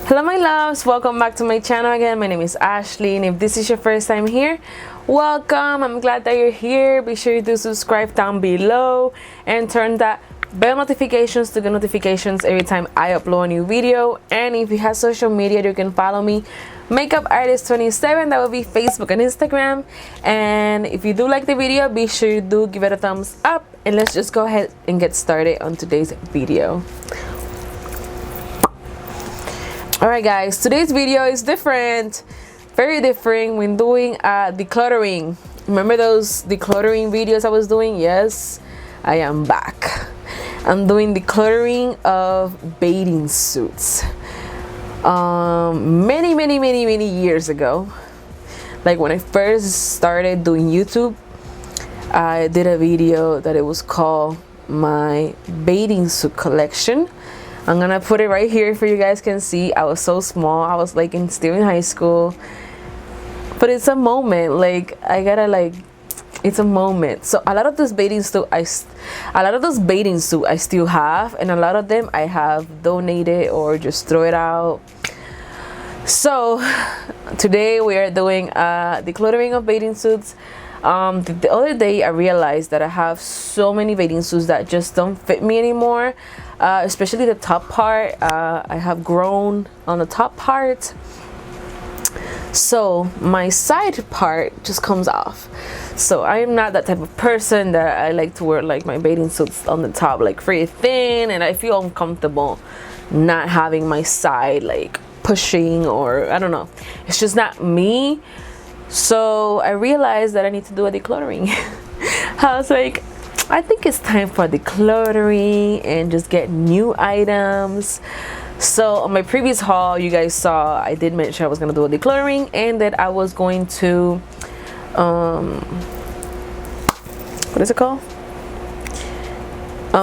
Hello my loves, welcome back to my channel again. My name is Ashley, and if this is your first time here, welcome. I'm glad that you're here. Be sure to subscribe down below and turn that bell notifications to get notifications every time I upload a new video. And if you have social media, you can follow me, Makeup Artist 27. That will be Facebook and Instagram. And if you do like the video, be sure you do give it a thumbs up, and let's just go ahead and get started on today's video. Alright guys, today's video is different, very different. When doing decluttering. Remember those decluttering videos I was doing? Yes, I am back. I'm doing decluttering of bathing suits. Many years ago, like when I first started doing YouTube, I did a video that it was called my bathing suit collection. I'm gonna put it right here for you guys can see. I was so small. I was like still in high school, but it's a moment. Like I gotta it's a moment. So a lot of those bathing suit I still have, and a lot of them I have donated or just throw it out. So today we are doing decluttering of bathing suits. The other day I realized that I have so many bathing suits that just don't fit me anymore, especially the top part. I have grown on the top part, so my side part just comes off. So I am not that type of person that I like to wear like my bathing suits on the top like pretty thin, and I feel uncomfortable not having my side like pushing, or I don't know, it's just not me. So I realized that I need to do a decluttering. I was like, I think it's time for decluttering and just get new items. So on my previous haul, you guys saw I did mention I was going to do a decluttering, and that I was going to what is it called,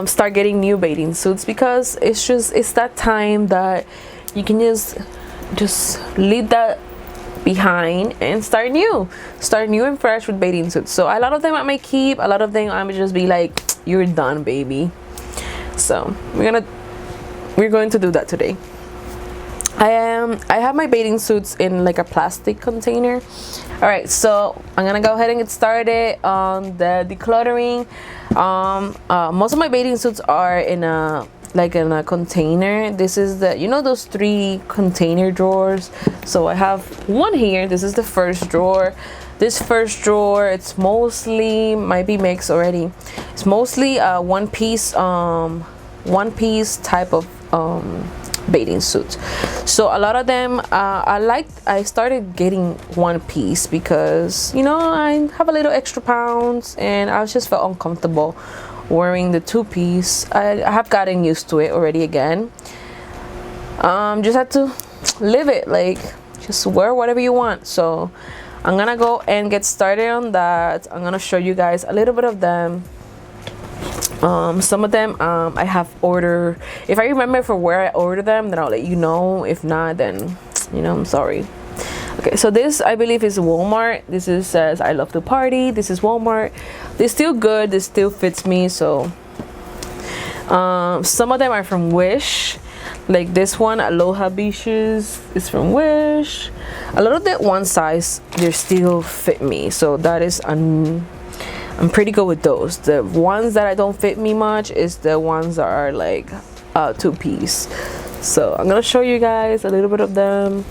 start getting new bathing suits, because it's that time that you can just leave that behind and start new and fresh with bathing suits. So a lot of them I might keep, a lot of them I might just be like, you're done, baby. So we're going to do that today. I have my bathing suits in like a plastic container. All right, so I'm gonna go ahead and get started on the decluttering. Most of my bathing suits are in a container. This is the, you know, those 3 container drawers. So I have one here. This is the first drawer. This first drawer, it's mostly, might be mixed already, it's mostly one piece type of bathing suits. So a lot of them I started getting one piece because, you know, I have a little extra pounds and I just felt uncomfortable wearing the 2-piece. I have gotten used to it already again. Just had to live it, like just wear whatever you want. So I'm gonna go and get started on that. I'm gonna show you guys a little bit of them. Some of them I have ordered. If I remember for where I ordered them, then I'll let you know. If not, then you know, I'm sorry. Okay, so this I believe is Walmart. This is says I love to party. This is Walmart. They're still good. This still fits me. So some of them are from Wish, like this one, Aloha Beaches, is from Wish. A lot of that one size, they still fit me, so that is I'm pretty good with those. The ones that I don't fit me much is the ones that are like 2-piece. So I'm gonna show you guys a little bit of them.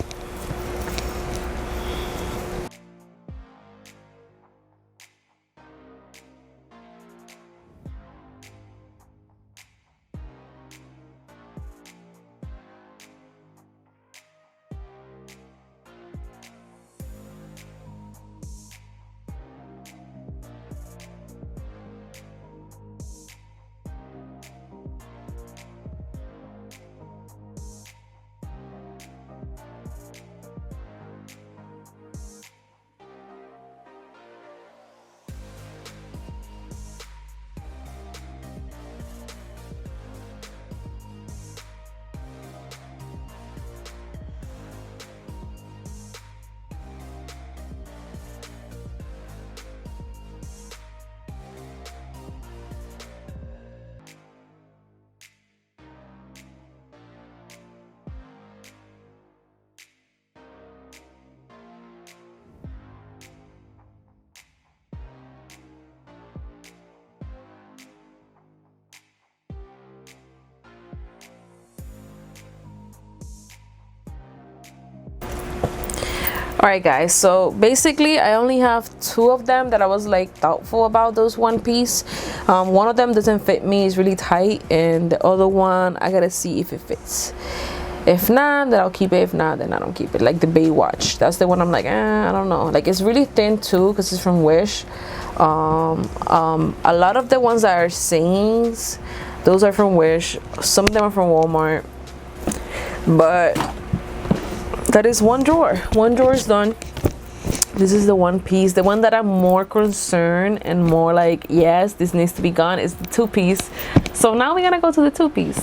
Alright guys, so basically I only have 2 of them that I was like doubtful about, those one piece. One of them doesn't fit me, it's really tight, and the other one I gotta see if it fits. If not, then I'll keep it. If not, then I don't keep it. Like the Baywatch, that's the one I'm like, I don't know. Like it's really thin too because it's from Wish. A lot of the ones that are sayings, those are from Wish. Some of them are from Walmart, but that is one drawer. One drawer is done. This is the one piece. The one that I'm more concerned and more like, yes, this needs to be gone, is the 2-piece. So now we're gonna go to the 2-piece.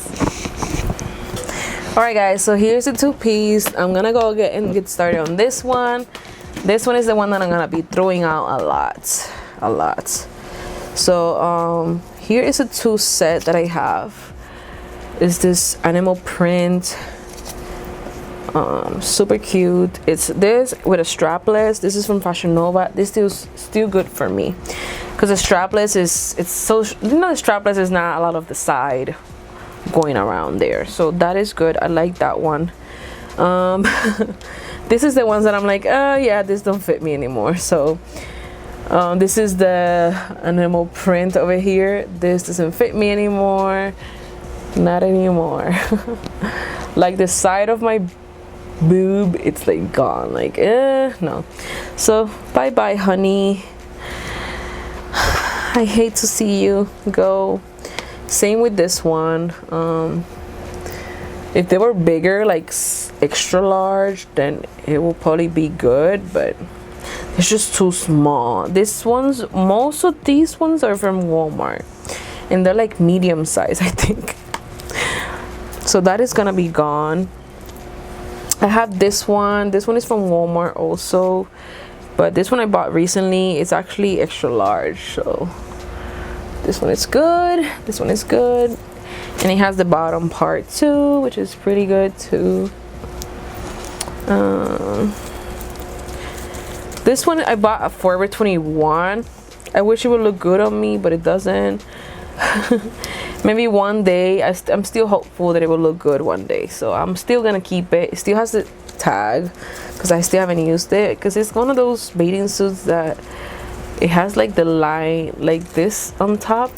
All right guys, so here's the 2-piece. I'm gonna go get started on this one. This one is the one that I'm gonna be throwing out a lot. So here is a 2 set that I have. Is this animal print, super cute. It's this with a strapless. This is from Fashion Nova. This is still good for me because the strapless it's so, you know, the strapless is not a lot of the side going around there, so that is good. I like that one. This is the ones that I'm like, yeah, this don't fit me anymore. So this is the animal print over here. This doesn't fit me anymore, not anymore. Like the side of my boob, it's like gone, like no. So bye bye honey, I hate to see you go. Same with this one. If they were bigger, like extra large, then it will probably be good, but it's just too small. This one's, most of these ones are from Walmart and they're like medium size, I think. So that is gonna be gone. I have this one. This one is from Walmart also, but this one I bought recently. It's actually extra large, so this one is good. This one is good, and it has the bottom part too, which is pretty good too. This one I bought at Forever 21. I wish it would look good on me, but it doesn't. Maybe one day. I'm still hopeful that it will look good one day, so I'm still gonna keep it. It still has the tag because I still haven't used it, because it's one of those bathing suits that it has like the line like this on top.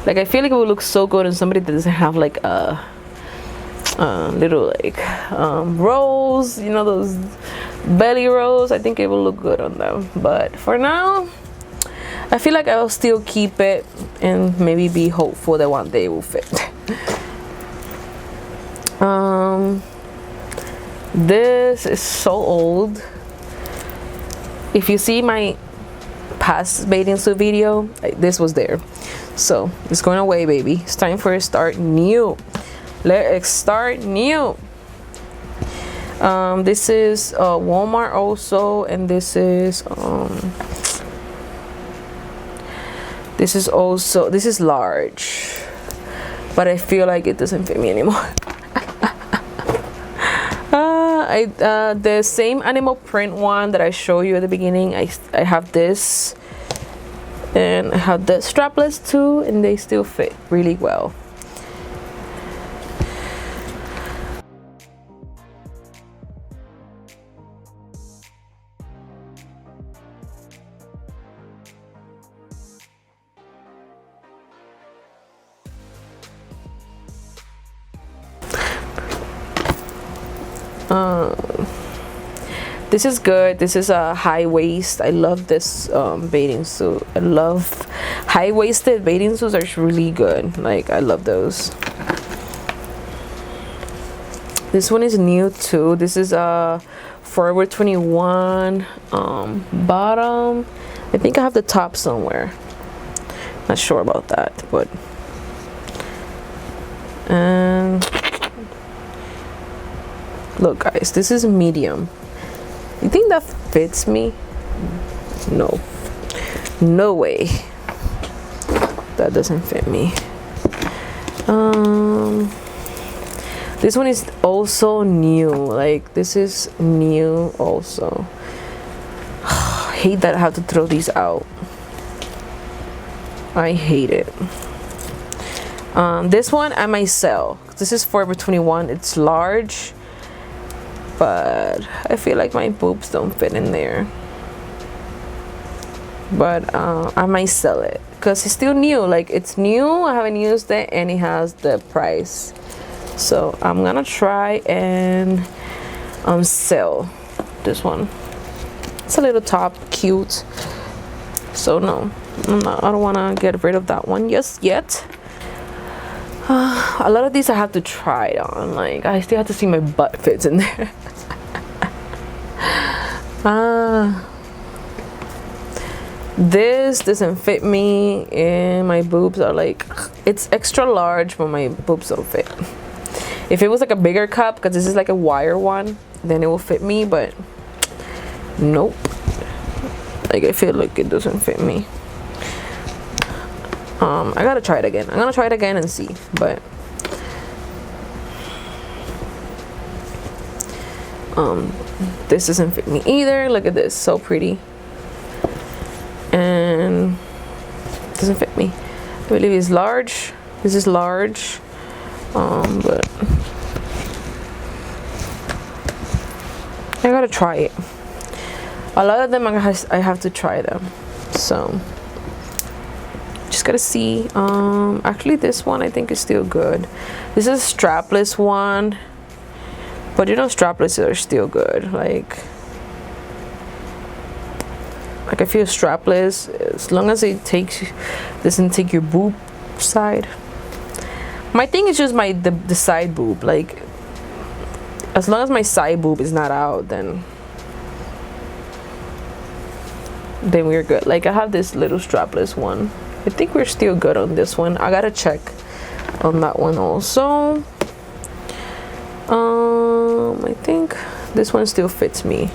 Like I feel like it would look so good on somebody that doesn't have like a little like rolls, you know, those belly rolls. I think it will look good on them, but for now I feel like I'll still keep it and maybe be hopeful that one day it will fit. This is so old. If you see my past bathing suit video, this was there. So it's going away, baby. It's time for a start new. Let's start new. This is Walmart also, and this is also, this is large, but I feel like it doesn't fit me anymore. The same animal print one that I showed you at the beginning, I have this, and I have the strapless too, and they still fit really well. This is good. This is a high waist. I love this bathing suit. I love high-waisted bathing suits. Are really good. Like I love those. This one is new too. This is a Forever 21 bottom. I think I have the top somewhere. Not sure about that, but look guys, this is medium. You think that fits me? No, no way. That doesn't fit me. This one is also new. Like this is new also. I hate that I have to throw these out. I hate it. This one I might sell. This is Forever 21. It's large. but I feel like my boobs don't fit in there. But I might sell it because it's still new. Like, it's new, I haven't used it, and it has the price. So I'm gonna try and sell this one. It's a little top, cute. So no, I don't want to get rid of that one just yet. A lot of these I have to try it on. Like, I still have to see my butt fits in there. This doesn't fit me, and my boobs are like, it's extra large, but my boobs don't fit. If it was like a bigger cup, because this is like a wire one, then it will fit me, but nope. Like, I feel like it doesn't fit me. I gotta try it again. I'm gonna try it again and see, but this doesn't fit me either. Look at this, so pretty, and it doesn't fit me. I believe it's large. This is large, but I gotta try it. A lot of them I have to try them, so just gotta see. Actually, this one I think is still good. This is a strapless one, but you know, strapless are still good. Like I feel strapless, as long as it doesn't take your boob side. My thing is just the side boob. Like, as long as my side boob is not out, then we're good. Like, I have this little strapless one. I think we're still good on this one. I gotta check on that one also. I think this one still fits me.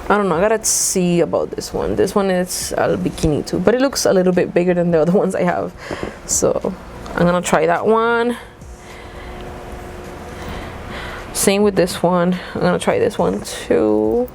I don't know, I gotta see about this one. This one is a bikini too, but it looks a little bit bigger than the other ones I have, so I'm gonna try that one. Same with this one. I'm gonna try this one too.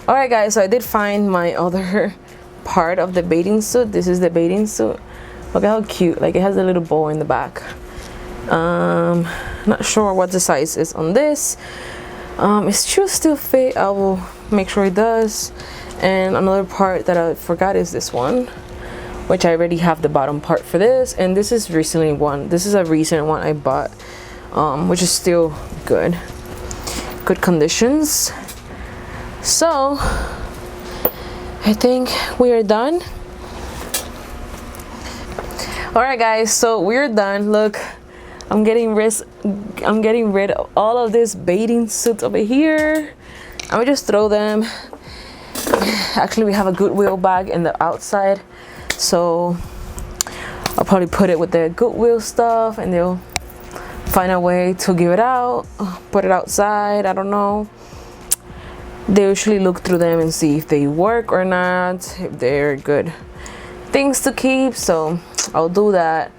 Alright guys, so I did find my other part of the bathing suit. This is the bathing suit. Look at how cute. Like, it has a little bow in the back. Not sure what the size is on this. It should still fit. I will make sure it does. And another part that I forgot is this one, which I already have the bottom part for this. And this is recently one. This is a recent one I bought, which is still good conditions. So I think we are done. All right guys, so we're done. Look, I'm getting rid of all of this bathing suits over here. I would just throw them. Actually, we have a Goodwill bag in the outside, so I'll probably put it with the Goodwill stuff, and they'll find a way to give it out, put it outside. I don't know. They usually look through them and see if they work or not, if they're good things to keep, so I'll do that.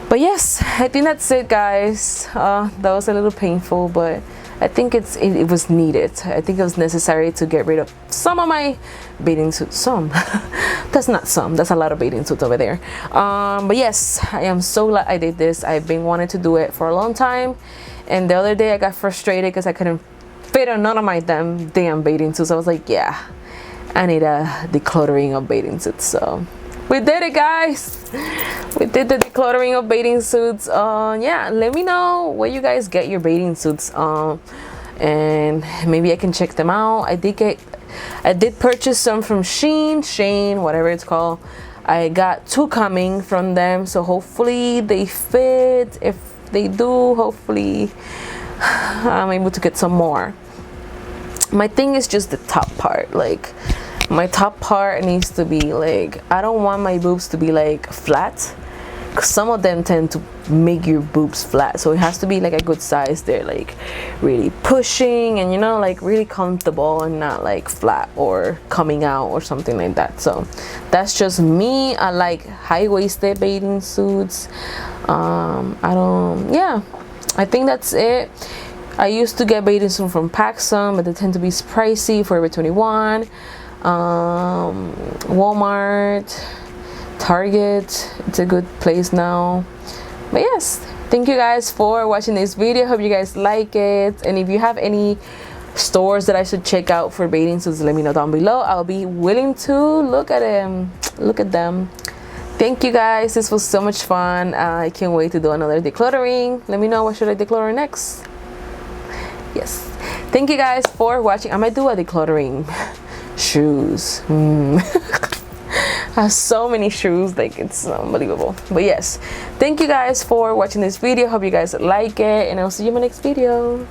But yes, I think that's it guys. That was a little painful, but I think it was needed. I think it was necessary to get rid of some of my bathing suits. Some that's not some, that's a lot of bathing suits over there. But yes, I am so glad I did this. I've been wanting to do it for a long time, and the other day I got frustrated because I couldn't fit on none of my damn bathing suits. I was like, yeah, I need a decluttering of bathing suits. So we did it guys. We did the decluttering of bathing suits. Yeah, let me know where you guys get your bathing suits. and maybe I can check them out. I did purchase some from Shane, whatever it's called. I got 2 coming from them, so hopefully they fit. If they do, hopefully I'm able to get some more. My thing is just the top part. Like, my top part needs to be like, I don't want my boobs to be like flat, because some of them tend to make your boobs flat, so it has to be like a good size. They're like really pushing and, you know, like really comfortable and not like flat or coming out or something like that. So that's just me. I like high-waisted bathing suits. I think that's it. I used to get bathing suits from PacSun, but they tend to be pricey. Forever 21, Walmart, Target, it's a good place now. But yes, thank you guys for watching this video. Hope you guys like it, and if you have any stores that I should check out for bathing suits, let me know down below. I'll be willing to look at them. Thank you guys, this was so much fun. I can't wait to do another decluttering. Let me know what should I declutter next. Yes, thank you guys for watching. I might do a decluttering shoes. I have so many shoes, like it's unbelievable. But yes, thank you guys for watching this video. Hope you guys like it, and I'll see you in my next video.